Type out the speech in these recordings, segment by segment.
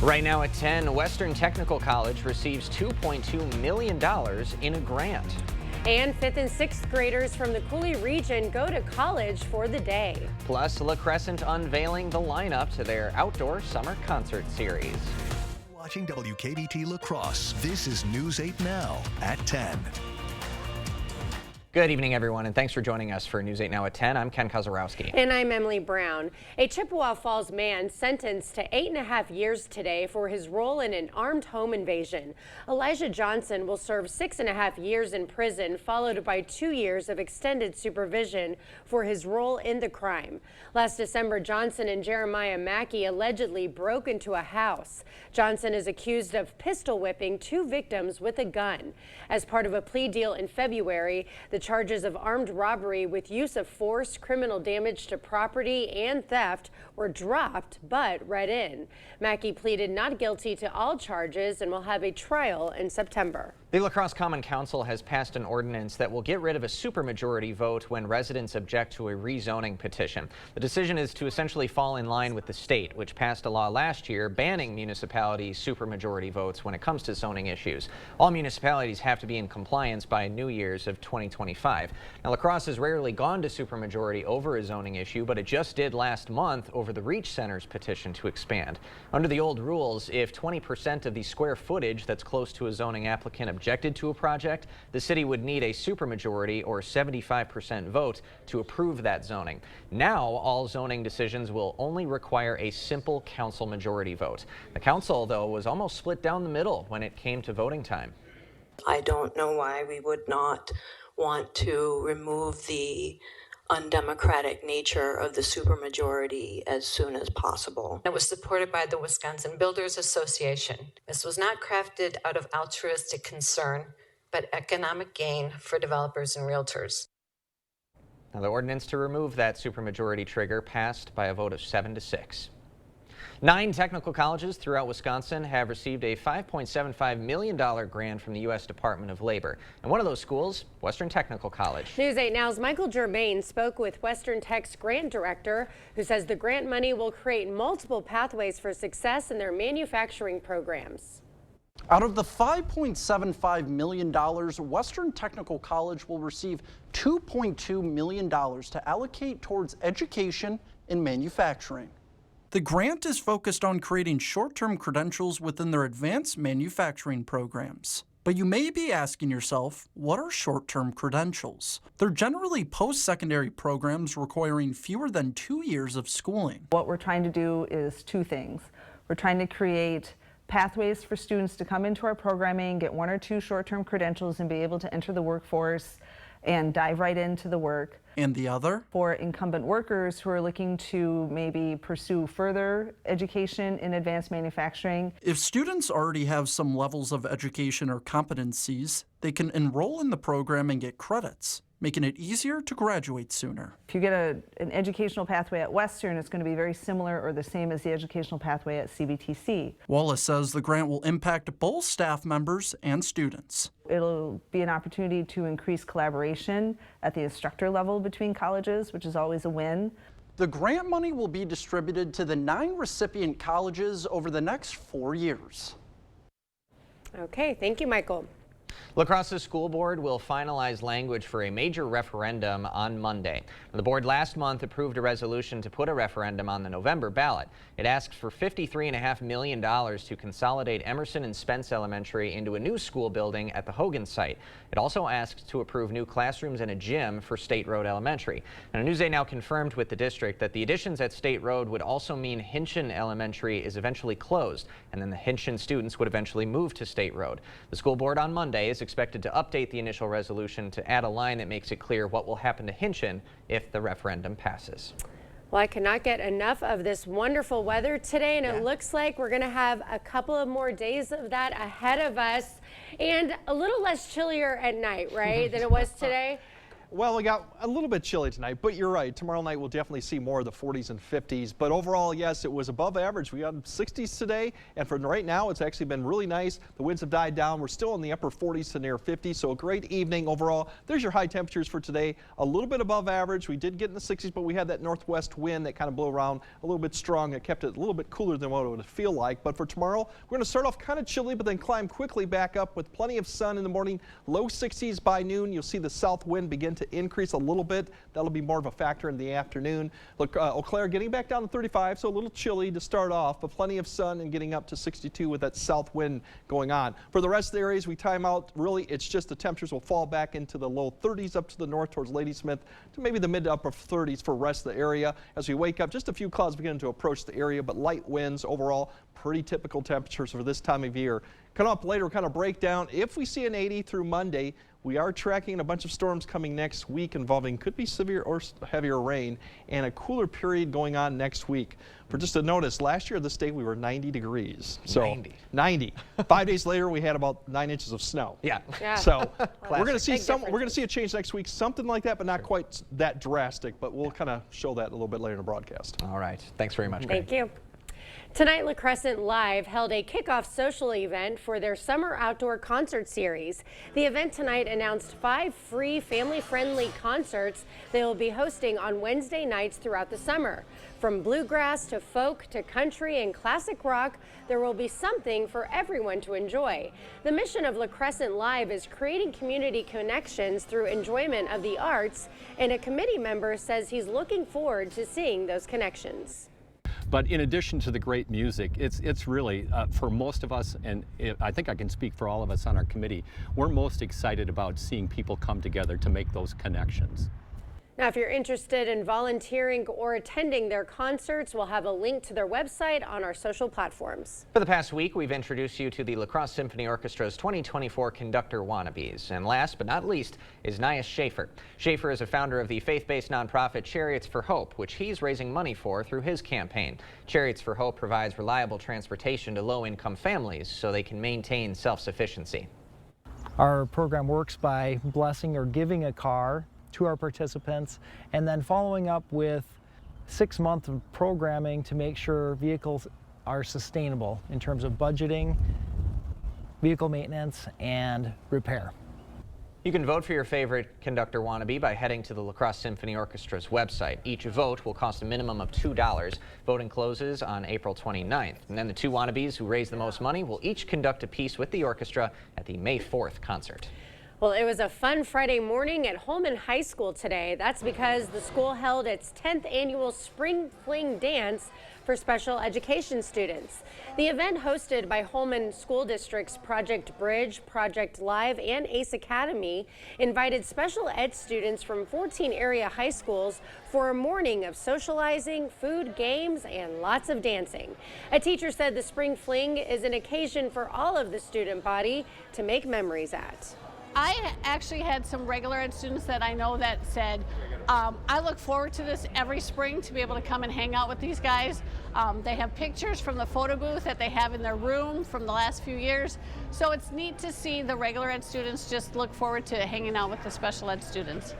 Right now at 10, Western Technical College receives $2.2 million in a grant. And 5th and 6th graders from the Coulee region go to college for the day. Plus, La Crescent unveiling the lineup to their outdoor summer concert series. Watching WKBT La Crosse, this is News 8 Now at 10. Good evening, everyone, and thanks for joining us for News 8 Now at 10. I'm Ken Kozarowski. And I'm Emily Brown. A Chippewa Falls man sentenced to 8.5 years today for his role in an armed home invasion. Elijah Johnson will serve 6.5 years in prison, followed by 2 years of extended supervision for his role in the crime. Last December, Johnson and Jeremiah Mackey allegedly broke into a house. Johnson is accused of pistol whipping 2 victims with a gun. As part of a plea deal in February, the charges of armed robbery with use of force, criminal damage to property, and theft were dropped but read in. Mackey pleaded not guilty to all charges and will have a trial in September. The La Crosse Common Council has passed an ordinance that will get rid of a supermajority vote when residents object to a rezoning petition. The decision is to essentially fall in line with the state, which passed a law last year banning municipalities' supermajority votes when it comes to zoning issues. All municipalities have to be in compliance by New Year's of 2025. Now, La Crosse has rarely gone to supermajority over a zoning issue, but it just did last month over the Reach Center's petition to expand. Under the old rules, if 20% of the square footage that's close to a zoning applicant objected to a project, the city would need a supermajority or 75% vote to approve that zoning. Now, all zoning decisions will only require a simple council majority vote. The council, though, was almost split down the middle when it came to voting time. I don't know why we would not want to remove the undemocratic nature of the supermajority as soon as possible. It was supported by the Wisconsin Builders Association. This was not crafted out of altruistic concern, but economic gain for developers and realtors. Now, the ordinance to remove that supermajority trigger passed by a vote of 7-6. 9 technical colleges throughout Wisconsin have received a $5.75 million grant from the U.S. Department of Labor. And one of those schools, Western Technical College. News 8 Now's Michael Germain spoke with Western Tech's grant director, who says the grant money will create multiple pathways for success in their manufacturing programs. Out of the $5.75 million, Western Technical College will receive $2.2 million to allocate towards education and manufacturing. The grant is focused on creating short-term credentials within their advanced manufacturing programs. But you may be asking yourself, what are short-term credentials? They're generally post-secondary programs requiring fewer than 2 years of schooling. What we're trying to do is 2 things. We're trying to create pathways for students to come into our programming, get 1 or 2 short-term credentials, and be able to enter the workforce and dive right into the work. And the other? For incumbent workers who are looking to maybe pursue further education in advanced manufacturing. If students already have some levels of education or competencies, they can enroll in the program and get credits, making it easier to graduate sooner. If you get an educational pathway at Western, it's going to be very similar or the same as the educational pathway at CBTC. Wallace says the grant will impact both staff members and students. It'll be an opportunity to increase collaboration at the instructor level between colleges, which is always a win. The grant money will be distributed to the 9 recipient colleges over the next 4 years. Okay, thank you, Michael. La Crosse's school board will finalize language for a major referendum on Monday. The board last month approved a resolution to put a referendum on the November ballot. It asks for $53.5 million to consolidate Emerson and Spence Elementary into a new school building at the Hogan site. It also asks to approve new classrooms and a gym for State Road Elementary. And News 8 Now confirmed with the district that the additions at State Road would also mean Hinchin Elementary is eventually closed, and then the Hinchin students would eventually move to State Road. The school board on Monday is expected to update the initial resolution to add a line that makes it clear what will happen to Hinchin if the referendum passes. Well, I cannot get enough of this wonderful weather today, and it looks like we're going to have a couple of more days of that ahead of us, and a little less chillier at night, right, than it was today? Well, we got a little bit chilly tonight, but you're right. Tomorrow night we'll definitely see more of the 40s and 50s. But overall, yes, it was above average. We got 60s today, and for right now, it's actually been really nice. The winds have died down. We're still in the upper 40s to near 50, so a great evening overall. There's your high temperatures for today. A little bit above average. We did get in the 60s, but we had that northwest wind that kind of blew around a little bit strong. It kept it a little bit cooler than what it would feel like. But for tomorrow, we're going to start off kind of chilly, but then climb quickly back up with plenty of sun in the morning. Low 60s by noon. You'll see the south wind begin to increase a little bit. That'll be more of a factor in the afternoon. Look, Eau Claire getting back down to 35, so a little chilly to start off, but plenty of sun and getting up to 62 with that south wind going on. For the rest of the areas we time out, really it's just the temperatures will fall back into the low 30s up to the north towards Ladysmith to maybe the mid to upper 30s for the rest of the area. As we wake up, just a few clouds beginning to approach the area, but light winds overall. Pretty typical temperatures for this time of year. Coming up later, kind of break down. If we see an 80 through Monday, we are tracking a bunch of storms coming next week involving could be severe or heavier rain and a cooler period going on next week. For just a notice, last year at this date we were 90 degrees. So 90. 5 days later we had about 9 inches of snow. Yeah. So we're going to see a change next week, something like that, but not quite that drastic. But we'll kind of show that a little bit later in the broadcast. All right. Thanks very much, Greg. Thank you. Tonight, La Crescent Live held a kickoff social event for their summer outdoor concert series. The event tonight announced 5 free family-friendly concerts they will be hosting on Wednesday nights throughout the summer. From bluegrass to folk to country and classic rock, there will be something for everyone to enjoy. The mission of La Crescent Live is creating community connections through enjoyment of the arts, and a committee member says he's looking forward to seeing those connections. But in addition to the great music, it's really, for most of us, and I think I can speak for all of us on our committee, we're most excited about seeing people come together to make those connections. Now, if you're interested in volunteering or attending their concerts, we'll have a link to their website on our social platforms. For the past week, we've introduced you to the La Crosse Symphony Orchestra's 2024 Conductor Wannabes. And last but not least is Nias Schaefer. Schaefer is a founder of the faith-based nonprofit Chariots for Hope, which he's raising money for through his campaign. Chariots for Hope provides reliable transportation to low-income families so they can maintain self-sufficiency. Our program works by blessing or giving a car to our participants and then following up with 6 months of programming to make sure vehicles are sustainable in terms of budgeting, vehicle maintenance, and repair. You can vote for your favorite conductor wannabe by heading to the La Crosse Symphony Orchestra's website. Each vote will cost a minimum of $2. Voting closes on April 29th. And then the 2 wannabes who raise the most money will each conduct a piece with the orchestra at the May 4th concert. Well, it was a fun Friday morning at Holman High School today. That's because the school held its 10th annual Spring Fling Dance for special education students. The event, hosted by Holman School District's Project Bridge, Project Live, and ACE Academy, invited special ed students from 14 area high schools for a morning of socializing, food, games, and lots of dancing. A teacher said the Spring Fling is an occasion for all of the student body to make memories at. I actually had some regular ed students that I know that said, I look forward to this every spring to be able to come and hang out with these guys. They have pictures from the photo booth that they have in their room from the last few years. So it's neat to see the regular ed students just look forward to hanging out with the special ed students.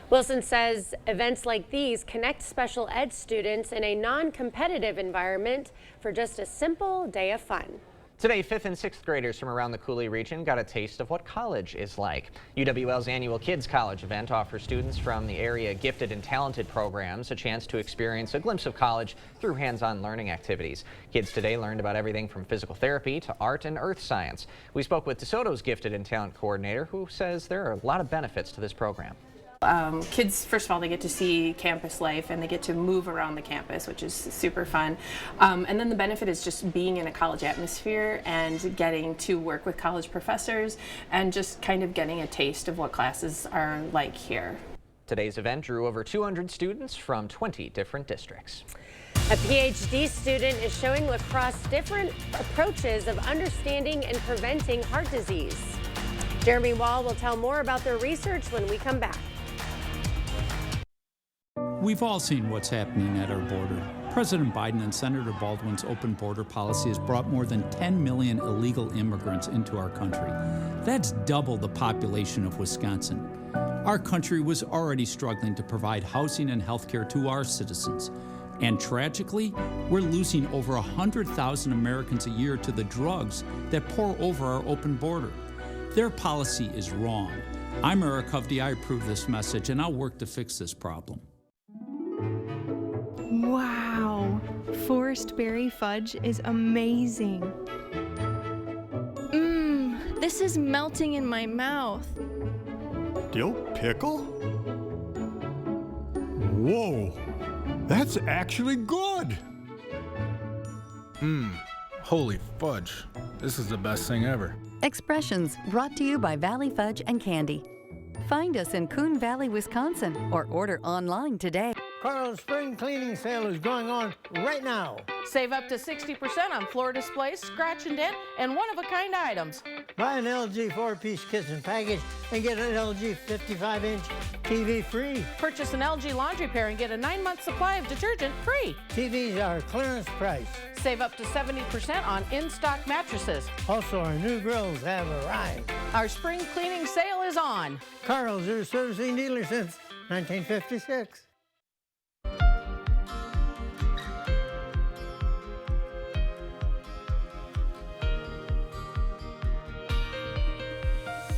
Wilson says events like these connect special ed students in a non-competitive environment for just a simple day of fun. Today, 5th and 6th graders from around the Coulee region got a taste of what college is like. UWL's annual Kids College event offers students from the area gifted and talented programs a chance to experience a glimpse of college through hands-on learning activities. Kids today learned about everything from physical therapy to art and earth science. We spoke with DeSoto's gifted and talent coordinator, who says there are a lot of benefits to this program. Kids, first of all, they get to see campus life and they get to move around the campus, which is super fun. And then the benefit is just being in a college atmosphere and getting to work with college professors and just kind of getting a taste of what classes are like here. Today's event drew over 200 students from 20 different districts. A PhD student is showing La Crosse different approaches of understanding and preventing heart disease. Jeremy Wall will tell more about their research when we come back. We've all seen what's happening at our border. President Biden and Senator Baldwin's open border policy has brought more than 10 million illegal immigrants into our country. That's double the population of Wisconsin. Our country was already struggling to provide housing and health care to our citizens. And tragically, we're losing over 100,000 Americans a year to the drugs that pour over our open border. Their policy is wrong. I'm Eric Hovde. I approve this message, and I'll work to fix this problem. Wow, Forest Berry Fudge is amazing. This is melting in my mouth. Dill pickle? Whoa, that's actually good. Holy fudge. This is the best thing ever. Expressions brought to you by Valley Fudge and Candy. Find us in Coon Valley, Wisconsin, or order online today. Carl's spring cleaning sale is going on right now. Save up to 60% on floor displays, scratch and dent, and one-of-a-kind items. Buy an LG 4-piece kitchen package and get an LG 55-inch TV free. Purchase an LG laundry pair and get a 9-month supply of detergent free. TVs are clearance price. Save up to 70% on in-stock mattresses. Also, our new grills have arrived. Our spring cleaning sale is on. Carl's, your servicing dealer since 1956.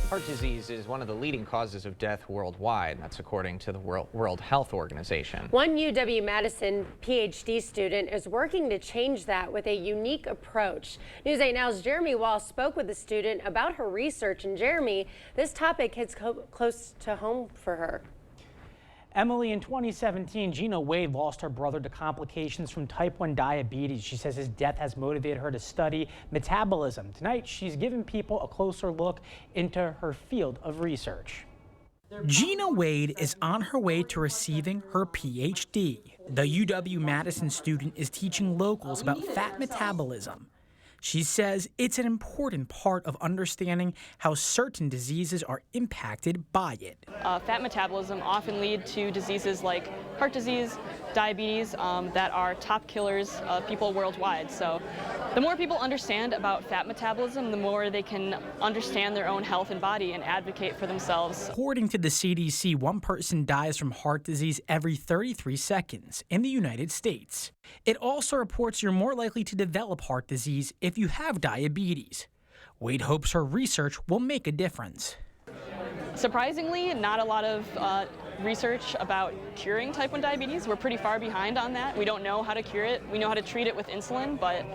Heart disease is one of the leading causes of death worldwide. That's according to the World Health Organization. One UW-Madison PhD student is working to change that with a unique approach. News 8 Now's Jeremy Wall spoke with the student about her research. And Jeremy, this topic hits close to home for her. Emily, in 2017, Gina Wade lost her brother to complications from type 1 diabetes. She says his death has motivated her to study metabolism. Tonight, she's giving people a closer look into her field of research. Gina Wade is on her way to receiving her PhD. The UW-Madison student is teaching locals about fat metabolism. She says it's an important part of understanding how certain diseases are impacted by it. Fat metabolism often lead to diseases like heart disease, diabetes, that are top killers of people worldwide. So the more people understand about fat metabolism, the more they can understand their own health and body and advocate for themselves. According to the CDC, one person dies from heart disease every 33 seconds in the United States. It also reports you're more likely to develop heart disease if you have diabetes. Wade hopes her research will make a difference. Surprisingly, not a lot of research about curing type 1 diabetes. We're pretty far behind on that. We don't know how to cure it. We know how to treat it with insulin, but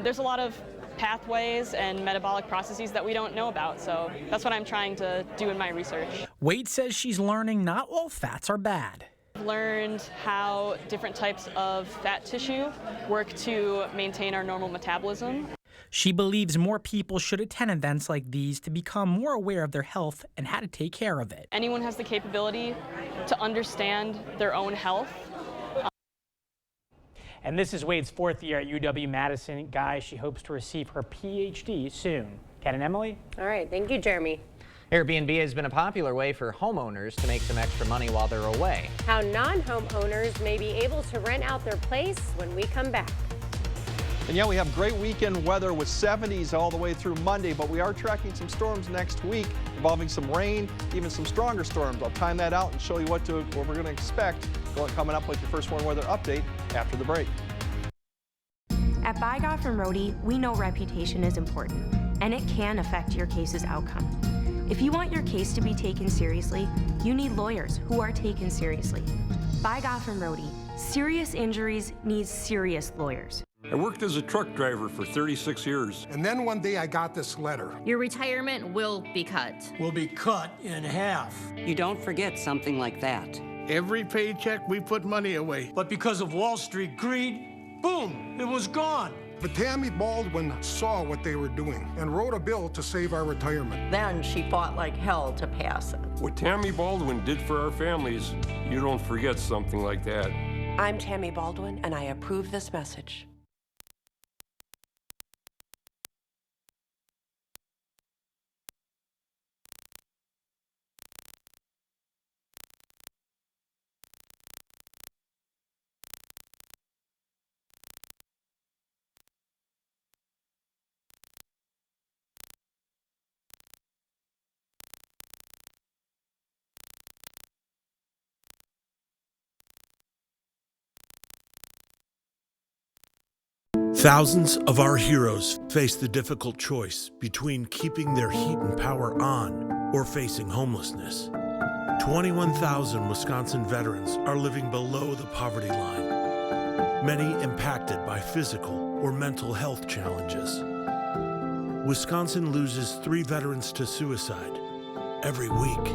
there's a lot of pathways and metabolic processes that we don't know about. So that's what I'm trying to do in my research. Wade says she's learning not all fats are bad. I've learned how different types of fat tissue work to maintain our normal metabolism. She believes more people should attend events like these to become more aware of their health and how to take care of it. Anyone has the capability to understand their own health. And this is Wade's 4th year at UW-Madison. Guys, she hopes to receive her PhD soon. Ken and Emily? All right, thank you, Jeremy. Airbnb has been a popular way for homeowners to make some extra money while they're away. How non-homeowners may be able to rent out their place when we come back. And yeah, we have great weekend weather with 70s all the way through Monday, but we are tracking some storms next week involving some rain, even some stronger storms. I'll time that out and show you what we're going to expect coming up with your First Warn Weather update after the break. At Bygoff and Rohde, we know reputation is important, and it can affect your case's outcome. If you want your case to be taken seriously, you need lawyers who are taken seriously. Bygoff and Rohde, serious injuries need serious lawyers. I worked as a truck driver for 36 years. And then one day I got this letter. Your retirement will be cut. Will be cut in half. You don't forget something like that. Every paycheck we put money away. But because of Wall Street greed, boom, it was gone. But Tammy Baldwin saw what they were doing and wrote a bill to save our retirement. Then she fought like hell to pass it. What Tammy Baldwin did for our families, you don't forget something like that. I'm Tammy Baldwin, and I approve this message. Thousands of our heroes face the difficult choice between keeping their heat and power on or facing homelessness. 21,000 Wisconsin veterans are living below the poverty line, many impacted by physical or mental health challenges. Wisconsin loses 3 veterans to suicide every week.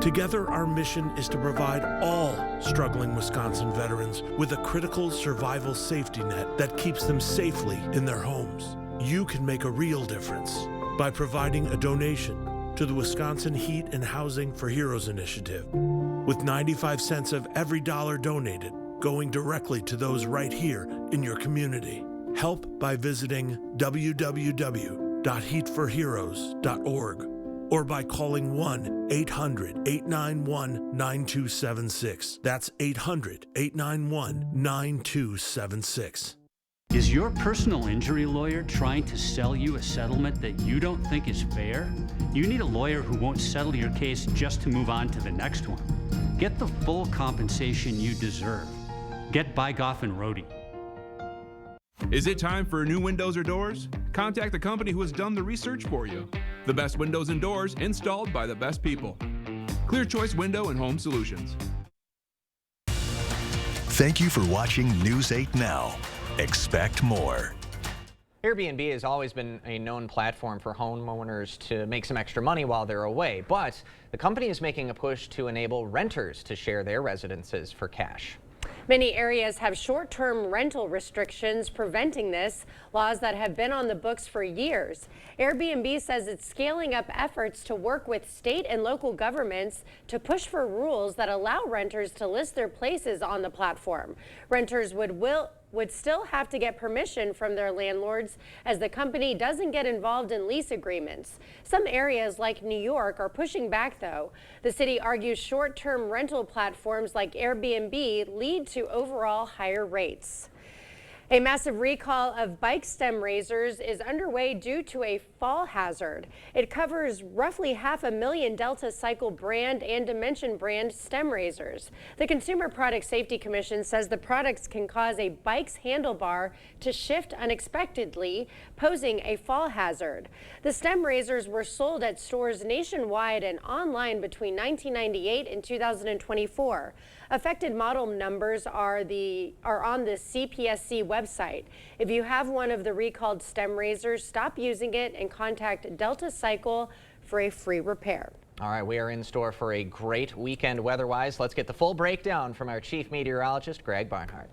Together, our mission is to provide all struggling Wisconsin veterans with a critical survival safety net that keeps them safely in their homes. You can make a real difference by providing a donation to the Wisconsin Heat and Housing for Heroes initiative, with 95 cents of every dollar donated going directly to those right here in your community. Help by visiting www.heatforheroes.org or by calling 1-800-891-9276. That's 800-891-9276. Is your personal injury lawyer trying to sell you a settlement that you don't think is fair? You need a lawyer who won't settle your case just to move on to the next one. Get the full compensation you deserve. Get Bygoff and Rohde. Is it time for new windows or doors? Contact the company who has done the research for you. The best windows and doors installed by the best people. Clear Choice Window and Home Solutions. Thank you for watching News 8 Now. Expect more. Airbnb has always been a known platform for homeowners to make some extra money while they're away, but the company is making a push to enable renters to share their residences for cash. Many areas have short-term rental restrictions preventing this, laws that have been on the books for years. Airbnb says it's scaling up efforts to work with state and local governments to push for rules that allow renters to list their places on the platform. Renters would still have to get permission from their landlords, as the company doesn't get involved in lease agreements. Some areas like New York are pushing back, though. The city argues short-term rental platforms like Airbnb lead to overall higher rates. A massive recall of bike stem razors is underway due to a fall hazard. It covers roughly 500,000 Delta Cycle brand and Dimension brand stem razors. The Consumer Product Safety Commission says the products can cause a bike's handlebar to shift unexpectedly, posing a fall hazard. The stem razors were sold at stores nationwide and online between 1998 and 2024. Affected model numbers are on the CPSC website. If you have one of the recalled stem razors, stop using it and contact Delta Cycle for a free repair. All right, we are in store for a great weekend weather-wise. Let's get the full breakdown from our chief meteorologist, Greg Barnhart.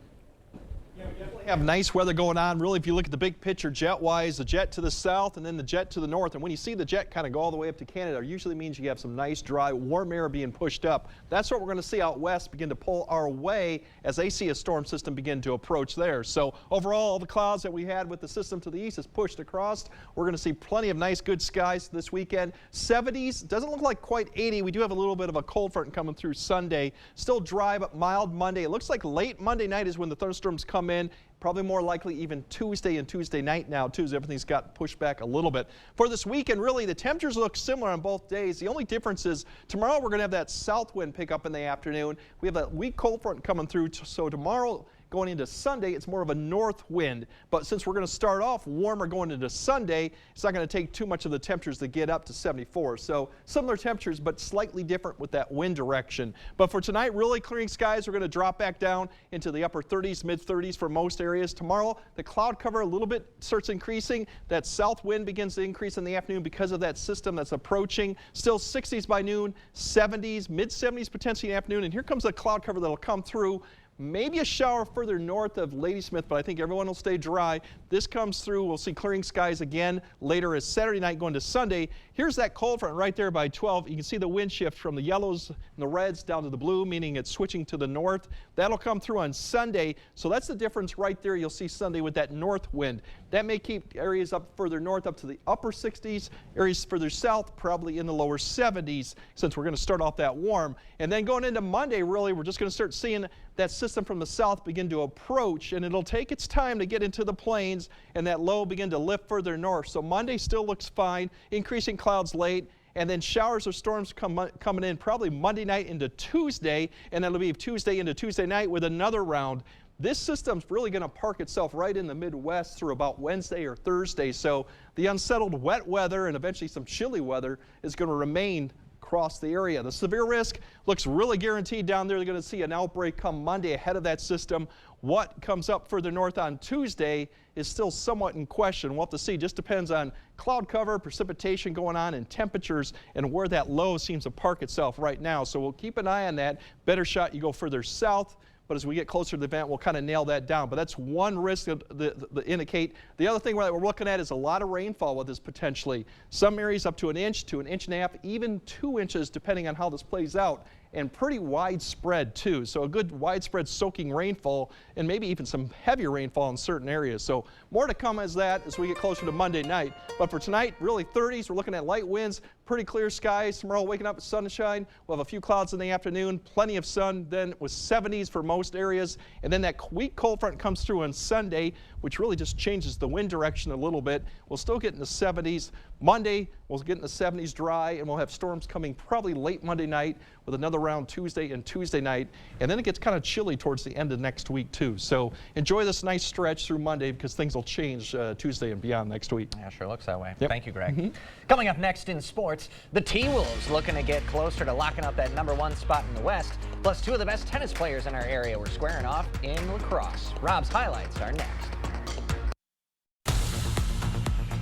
Yeah, we definitely have nice weather going on. Really, if you look at the big picture jet-wise, the jet to the south and then the jet to the north. And when you see the jet kind of go all the way up to Canada, it usually means you have some nice, dry, warm air being pushed up. That's what we're going to see out west begin to pull our way as they see a storm system begin to approach there. So overall, all the clouds that we had with the system to the east is pushed across. We're going to see plenty of nice, good skies this weekend. 70s, doesn't look like quite 80. We do have a little bit of a cold front coming through Sunday. Still dry, but mild Monday. It looks like late Monday night is when the thunderstorms come in. Probably more likely even Tuesday and Tuesday night now, too, as everything's got pushed back a little bit. For this weekend, really, the temperatures look similar on both days. The only difference is tomorrow we're going to have that south wind pick up in the afternoon. We have that weak cold front coming through, so tomorrow going into Sunday, it's more of a north wind. But since we're going to start off warmer going into Sunday, it's not going to take too much of the temperatures to get up to 74. So similar temperatures, but slightly different with that wind direction. But for tonight, really clearing skies. We're going to drop back down into the upper 30s, mid 30s for most areas. Tomorrow, the cloud cover a little bit starts increasing. That south wind begins to increase in the afternoon because of that system that's approaching. Still 60s by noon, 70s, mid 70s potentially in the afternoon. And here comes the cloud cover that'll come through. Maybe a shower further north of Ladysmith, but I think everyone will stay dry. This comes through. We'll see clearing skies again later as Saturday night going to Sunday. Here's that cold front right there by 12. You can see the wind shift from the yellows and the reds down to the blue, meaning it's switching to the north. That'll come through on Sunday. So that's the difference right there. You'll see Sunday with that north wind. That may keep areas up further north up to the upper 60s. Areas further south probably in the lower 70s since we're going to start off that warm. And then going into Monday, really, we're just going to start seeing that system from the south begin to approach, and it'll take its time to get into the plains and that low begin to lift further north. So Monday still looks fine, increasing clouds late, and then showers or storms coming in probably Monday night into Tuesday, and that'll be Tuesday into Tuesday night with another round. This system's really going to park itself right in the Midwest through about Wednesday or Thursday. So the unsettled wet weather and eventually some chilly weather is going to remain across the area. The severe risk looks really guaranteed down there. They're going to see an outbreak come Monday ahead of that system. What comes up further north on Tuesday is still somewhat in question. We'll have to see. Just depends on cloud cover, precipitation going on, and temperatures, and where that low seems to park itself right now. So we'll keep an eye on that. Better shot you go further south. But as we get closer to the event, we'll kind of nail that down. But that's one risk that indicate. The other thing that we're looking at is a lot of rainfall with this potentially. Some areas up to an inch to an inch and a half, even 2 inches, depending on how this plays out. And pretty widespread too. So a good widespread soaking rainfall and maybe even some heavier rainfall in certain areas. So more to come as we get closer to Monday night. But for tonight, really 30s. We're looking at light winds, pretty clear skies. Tomorrow waking up with sunshine. We'll have a few clouds in the afternoon, plenty of sun, then with 70s for most areas. And then that weak cold front comes through on Sunday, which really just changes the wind direction a little bit. We'll still get in the 70s. Monday, we'll get in the 70s dry, and we'll have storms coming probably late Monday night with another round Tuesday and Tuesday night. And then it gets kind of chilly towards the end of next week too. So enjoy this nice stretch through Monday because things will change Tuesday and beyond next week. Yeah, sure looks that way. Yep. Thank you, Greg. Coming up next in sports, the T-Wolves looking to get closer to locking up that #1 spot in the West. Plus, 2 of the best tennis players in our area were squaring off in lacrosse. Rob's highlights are next.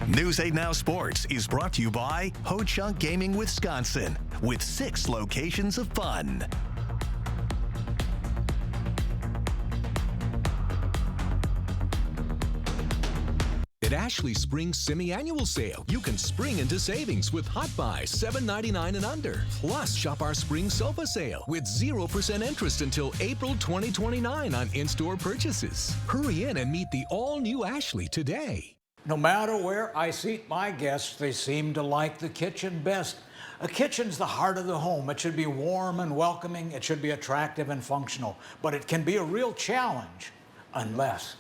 News 8 Now Sports is brought to you by Ho-Chunk Gaming Wisconsin, with 6 locations of fun. At Ashley Spring Semi-Annual Sale, you can spring into savings with Hot Buys $7.99 and under. Plus, shop our Spring Sofa Sale with 0% interest until April 2029 on in-store purchases. Hurry in and meet the all-new Ashley today. No matter where I seat my guests, they seem to like the kitchen best. A kitchen's the heart of the home. It should be warm and welcoming. It should be attractive and functional. But it can be a real challenge unless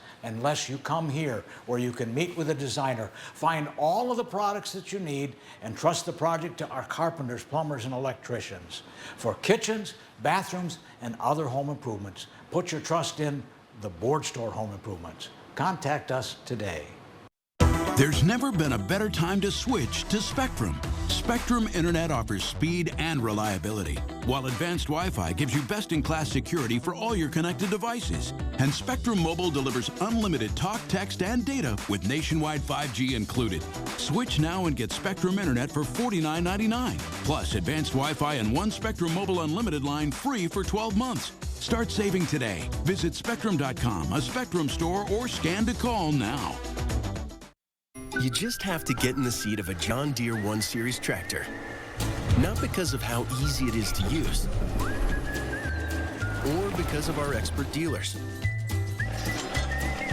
you come here where you can meet with a designer, find all of the products that you need, and trust the project to our carpenters, plumbers, and electricians. For kitchens, bathrooms, and other home improvements, put your trust in the Board Store Home Improvements. Contact us today. There's never been a better time to switch to Spectrum. Spectrum Internet offers speed and reliability, while advanced Wi-Fi gives you best-in-class security for all your connected devices. And Spectrum Mobile delivers unlimited talk, text, and data with nationwide 5G included. Switch now and get Spectrum Internet for $49.99, plus advanced Wi-Fi and 1 Spectrum Mobile Unlimited line free for 12 months. Start saving today. Visit Spectrum.com, a Spectrum store, or scan to call now. You just have to get in the seat of a John Deere 1 Series tractor. Not because of how easy it is to use, or because of our expert dealers.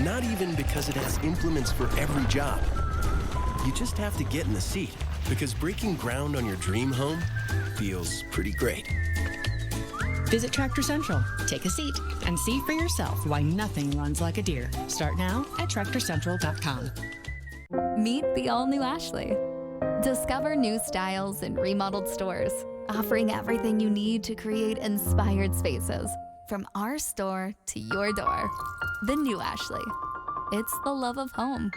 Not even because it has implements for every job. You just have to get in the seat because breaking ground on your dream home feels pretty great. Visit Tractor Central, take a seat, and see for yourself why nothing runs like a Deere. Start now at TractorCentral.com. Meet the all-new Ashley. Discover new styles in remodeled stores, offering everything you need to create inspired spaces. From our store to your door. The new Ashley. It's the love of home.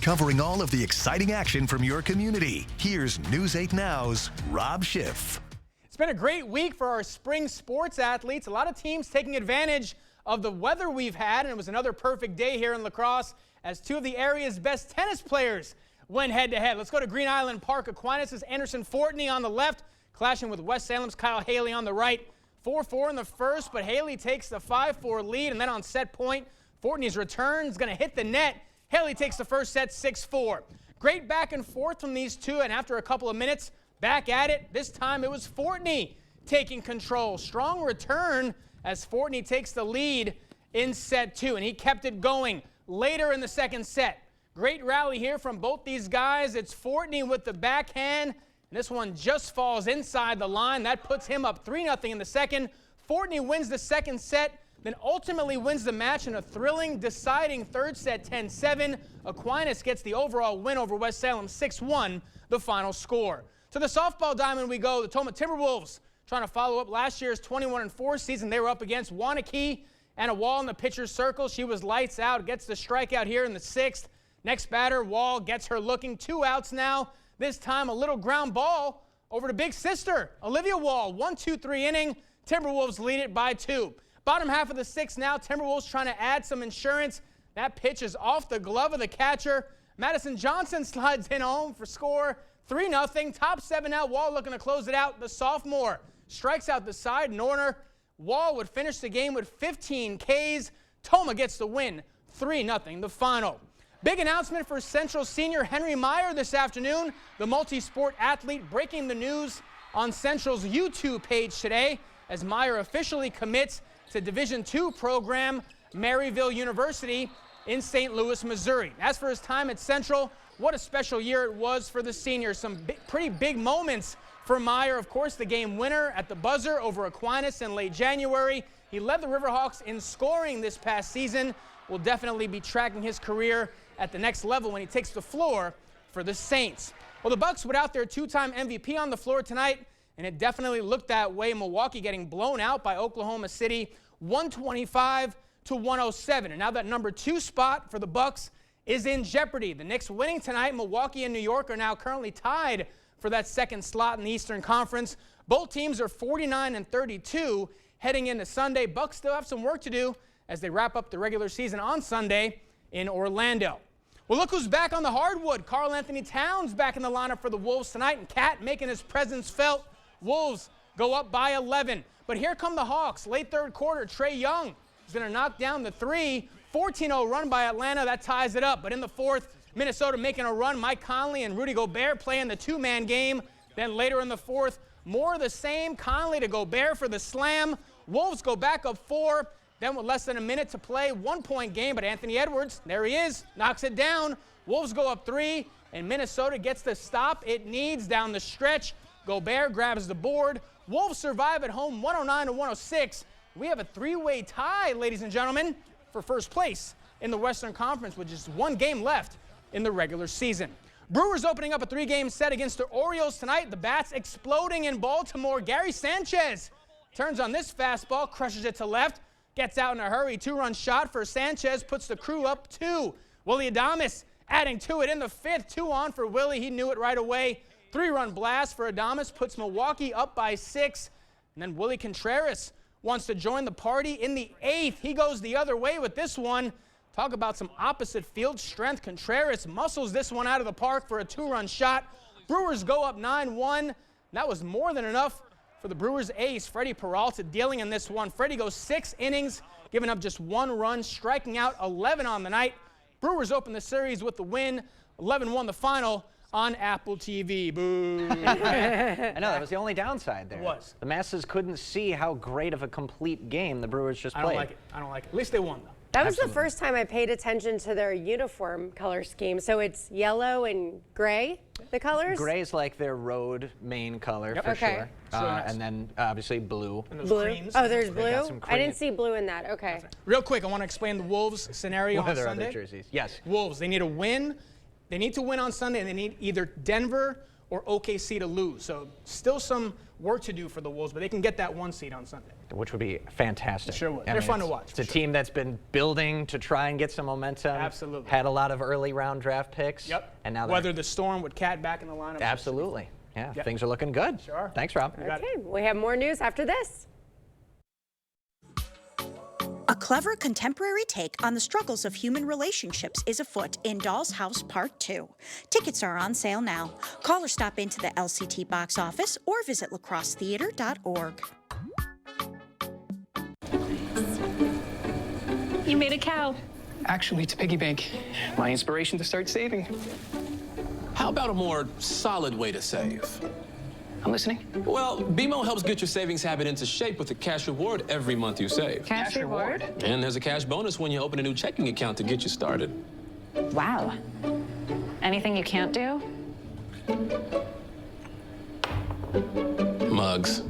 Covering all of the exciting action from your community, here's News 8 Now's Rob Schiff. It's been a great week for our spring sports athletes. A lot of teams taking advantage of the weather we've had, and it was another perfect day here in La Crosse as 2 of the area's best tennis players went head-to-head. Let's go to Green Island Park. Aquinas' Anderson Fortney on the left, clashing with West Salem's Kyle Haley on the right. 4-4 in the first, but Haley takes the 5-4 lead, and then on set point, Fortney's return is going to hit the net. Haley takes the first set 6-4. Great back and forth from these 2, and after a couple of minutes, back at it. This time it was Fortney taking control. Strong return as Fortney takes the lead in set 2, and he kept it going later in the second set. Great rally here from both these guys. It's Fortney with the backhand, and this one just falls inside the line. That puts him up 3-0 in the second. Fortney wins the second set, then ultimately wins the match in a thrilling, deciding third set 10-7. Aquinas gets the overall win over West Salem 6-1, the final score. To the softball diamond we go. The Tacoma Timberwolves trying to follow up last year's 21-4 season. They were up against Waunakee and a Wall in the pitcher's circle. She was lights out, gets the strikeout here in the 6th. Next batter, Wall gets her looking. 2 outs now. This time a little ground ball over to big sister, Olivia Wall. 1-2-3 inning. Timberwolves lead it by 2. Bottom half of the 6th now. Timberwolves trying to add some insurance. That pitch is off the glove of the catcher. Madison Johnson slides in home for score. 3-0. Top 7 out. Wall looking to close it out. The sophomore strikes out the side. Norner. Wall would finish the game with 15 Ks. Toma gets the win. 3-0 the final. Big announcement for Central senior Henry Meyer this afternoon. The multi-sport athlete breaking the news on Central's YouTube page today as Meyer officially commits to Division II program Maryville University in St. Louis, Missouri. As for his time at Central, what a special year it was for the seniors. Some pretty big moments for Meyer. Of course, the game winner at the buzzer over Aquinas in late January. He led the Riverhawks in scoring this past season. Will definitely be tracking his career at the next level when he takes the floor for the Saints. Well, the Bucks without their 2-time MVP on the floor tonight, and it definitely looked that way. Milwaukee getting blown out by Oklahoma City, 125-107. And now that number 2 spot for the Bucks is in jeopardy. The Knicks winning tonight. Milwaukee and New York are now currently tied for that 2nd slot in the Eastern Conference. Both teams are 49-32 heading into Sunday. Bucks still have some work to do as they wrap up the regular season on Sunday in Orlando. Well, look who's back on the hardwood. Karl Anthony Towns back in the lineup for the Wolves tonight, and Cat making his presence felt. Wolves go up by 11. But here come the Hawks. Late 3rd quarter, Trae Young is going to knock down the 3. 14-0 run by Atlanta. That ties it up. But in the 4th, Minnesota making a run. Mike Conley and Rudy Gobert playing the 2-man game. Then later in the 4th, more of the same. Conley to Gobert for the slam. Wolves go back up 4. Then with less than a minute to play, 1-point game. But Anthony Edwards, there he is, knocks it down. Wolves go up 3. And Minnesota gets the stop it needs down the stretch. Gobert grabs the board. Wolves survive at home 109-106. We have a 3-way tie, ladies and gentlemen, for first place in the Western Conference with just 1 game left in the regular season. Brewers opening up a 3-game set against the Orioles tonight. The bats exploding in Baltimore. Gary Sanchez turns on this fastball, crushes it to left, gets out in a hurry. 2-run shot for Sanchez, puts the Crew up 2. Willy Adames adding to it in the 5th. 2 on for Willie. He knew it right away. 3-run blast for Adames puts Milwaukee up by 6. And then Willie Contreras wants to join the party in the 8th. He goes the other way with this one. Talk about some opposite field strength. Contreras muscles this one out of the park for a 2-run shot. Brewers go up 9-1. That was more than enough for the Brewers ace, Freddie Peralta, dealing in this one. Freddie goes 6 innings, giving up just 1 run, striking out 11 on the night. Brewers open the series with the win, 11-1 the final on Apple TV. Boo. I know, that was the only downside there. It was. The masses couldn't see how great of a complete game the Brewers just played. I don't like it. I don't like it. At least they won, though. That was the first time I paid attention to their uniform color scheme. So it's yellow and gray, the colors? Gray is like their road main color for sure. Nice. And then obviously blue. And those Blue? creams. Oh, there's They got blue? some I didn't cream. see blue in that. Okay. Real quick, I want to explain the Wolves scenario What on are their Sunday. other jerseys? Yes. Wolves, they need a win. They need to win on Sunday, and they need either Denver or OKC to lose. So still some work to do for the Wolves, but they can get that 1 seed on Sunday. Which would be fantastic. Sure would. I They're mean, fun to watch. It's a team that's been building to try and get some momentum. Absolutely. Had a lot of early round draft picks. Yep. And now Weather the storm with Cat back in the lineup. Absolutely. Yeah, Yep. things are looking good. Sure. Thanks, Rob. Okay, we have more news after this. A clever contemporary take on the struggles of human relationships is afoot in Doll's House Part 2. Tickets are on sale now. Call or stop into the LCT box office or visit lacrossetheater.org. You made a cow. Actually, it's a piggy bank. My inspiration to start saving. How about a more solid way to save? I'm listening. Well, BMO helps get your savings habit into shape with a cash reward every month you save. Cash reward? And there's a cash bonus when you open a new checking account to get you started. Wow. Anything you can't do? Mugs.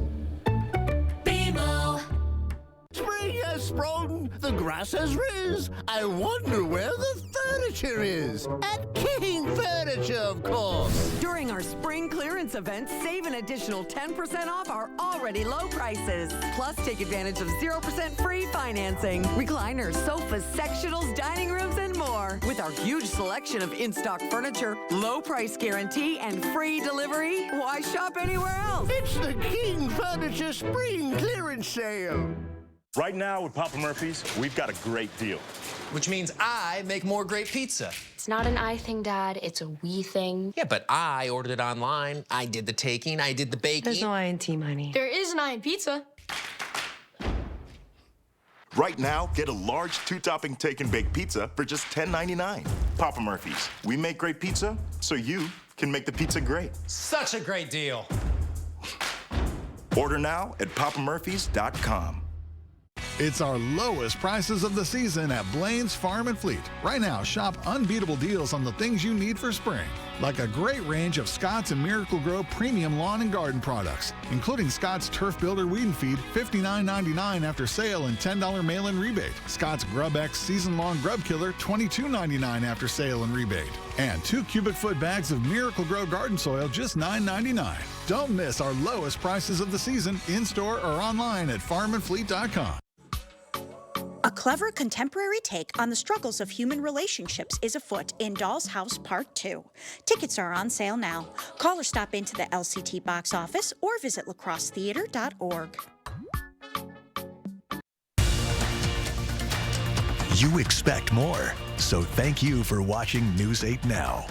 Spring has sprung, the grass has riz. I wonder where the furniture is. At King Furniture, of course. During our spring clearance event, save an additional 10% off our already low prices. Plus, take advantage of 0% free financing, recliners, sofas, sectionals, dining rooms, and more. With our huge selection of in-stock furniture, low price guarantee, and free delivery, why shop anywhere else? It's the King Furniture Spring Clearance Sale. Right now with Papa Murphy's, we've got a great deal. Which means I make more great pizza. It's not an I thing, Dad. It's a we thing. Yeah, but I ordered it online. I did the taking. I did the baking. There's no I in tea, money. There is an I in pizza. Right now, get a large 2-topping take and bake pizza for just $10.99. Papa Murphy's, we make great pizza so you can make the pizza great. Such a great deal. Order now at papamurphys.com. It's our lowest prices of the season at Blaine's Farm and Fleet. Right now, shop unbeatable deals on the things you need for spring, like a great range of Scotts and Miracle-Gro premium lawn and garden products, including Scotts Turf Builder Weed and Feed, $59.99 after sale and $10 mail-in rebate. Scotts Grub X Season-Long Grub Killer, $22.99 after sale and rebate. And 2 cubic foot bags of Miracle-Gro garden soil, just $9.99. Don't miss our lowest prices of the season in-store or online at farmandfleet.com. A clever contemporary take on the struggles of human relationships is afoot in Doll's House Part 2. Tickets are on sale now. Call or stop into the LCT box office or visit lacrossetheater.org. You expect more, so thank you for watching News 8 Now.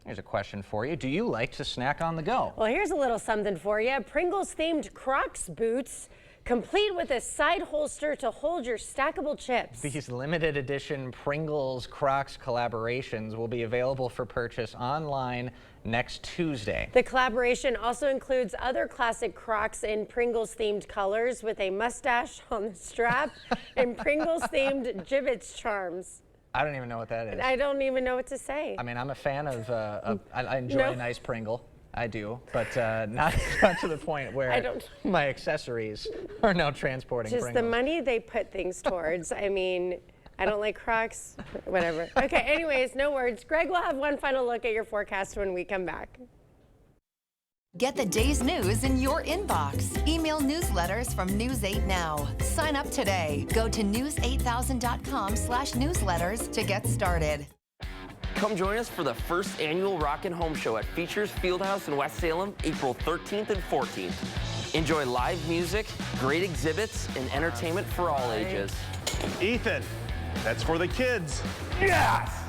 Here's a question for you. Do you like to snack on the go? Well, here's a little something for you. Pringles-themed Crocs boots, complete with a side holster to hold your stackable chips. These limited edition Pringles Crocs collaborations will be available for purchase online next Tuesday. The collaboration also includes other classic Crocs in Pringles-themed colors with a mustache on the strap and Pringles-themed Jibbitz charms. I don't even know what that is. I don't even know what to say. I mean, I'm a fan of I enjoy a nice Pringle. I do, but not to the point where my accessories are now transporting Just Pringles. the money they put things towards. I mean, I don't like Crocs, whatever. Okay, anyways, no words. Greg will have one final look at your forecast when we come back. Get the day's news in your inbox. Email newsletters from News 8 Now. Sign up today. Go to news8000.com/newsletters to get started. Come join us for the first annual Rockin' Home Show at Features Fieldhouse in West Salem, April 13th and 14th. Enjoy live music, great exhibits, and entertainment for all ages. Ethan, that's for the kids. Yes!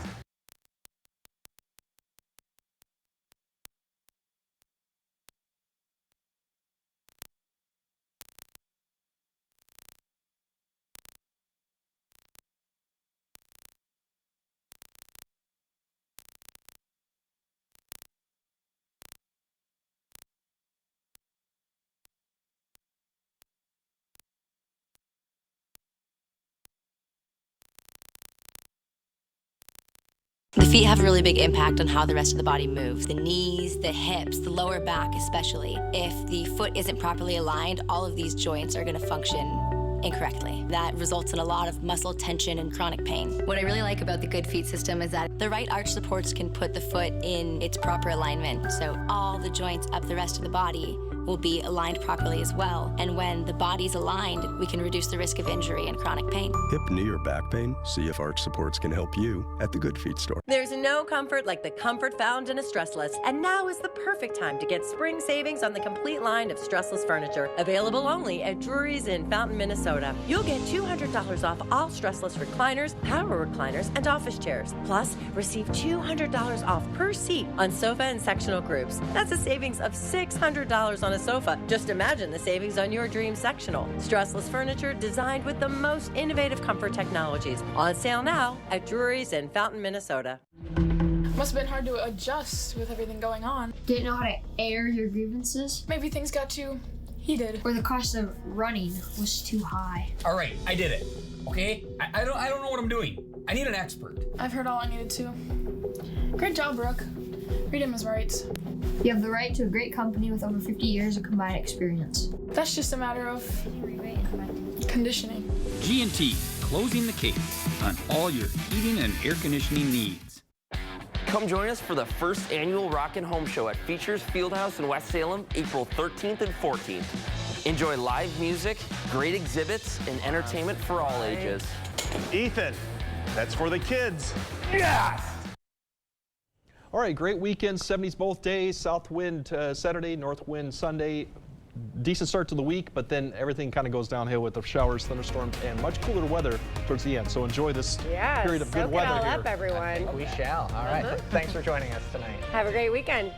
The feet have a really big impact on how the rest of the body moves. The knees, the hips, the lower back especially. If the foot isn't properly aligned, all of these joints are going to function incorrectly. That results in a lot of muscle tension and chronic pain. What I really like about the Good Feet system is that The right arch supports can put the foot in its proper alignment, so all the joints up the rest of the body will be aligned properly as well. And when the body's aligned, we can reduce the risk of injury and chronic pain. Hip, knee, or back pain? See if Arch Supports can help you at the Good Feet store. There's no comfort like the comfort found in a Stressless, and now is the perfect time to get spring savings on the complete line of Stressless furniture, available only at Drury's in Fountain, Minnesota. You'll get $200 off all Stressless recliners, power recliners, and office chairs. Plus, receive $200 off per seat on sofa and sectional groups. That's a savings of $600 on a sofa. Just imagine the savings on your dream sectional. Stressless furniture designed with the most innovative comfort technologies. On sale now at Drury's in Fountain, Minnesota. Must have been hard to adjust with everything going on. Didn't know how to air your grievances. Maybe things got too heated. Or the cost of running was too high. All right, I did it. Okay? I don't know what I'm doing. I need an expert. I've heard all I needed to. Great job, Brooke. Read him his rights. You have the right to a great company with over 50 years of combined experience. That's just a matter of conditioning. G&T, closing the case on all your heating and air conditioning needs. Come join us for the first annual Rockin' Home Show at Features Fieldhouse in West Salem, April 13th and 14th. Enjoy live music, great exhibits, and entertainment for all ages. Ethan, that's for the kids. Yes! All right, great weekend, 70s both days, south wind Saturday, north wind Sunday. Decent start to the week, but then everything kind of goes downhill with the showers, thunderstorms, and much cooler weather towards the end. So enjoy this period of good weather soak it all here. up, everyone. We shall. All right. Thanks for joining us tonight. Have a great weekend.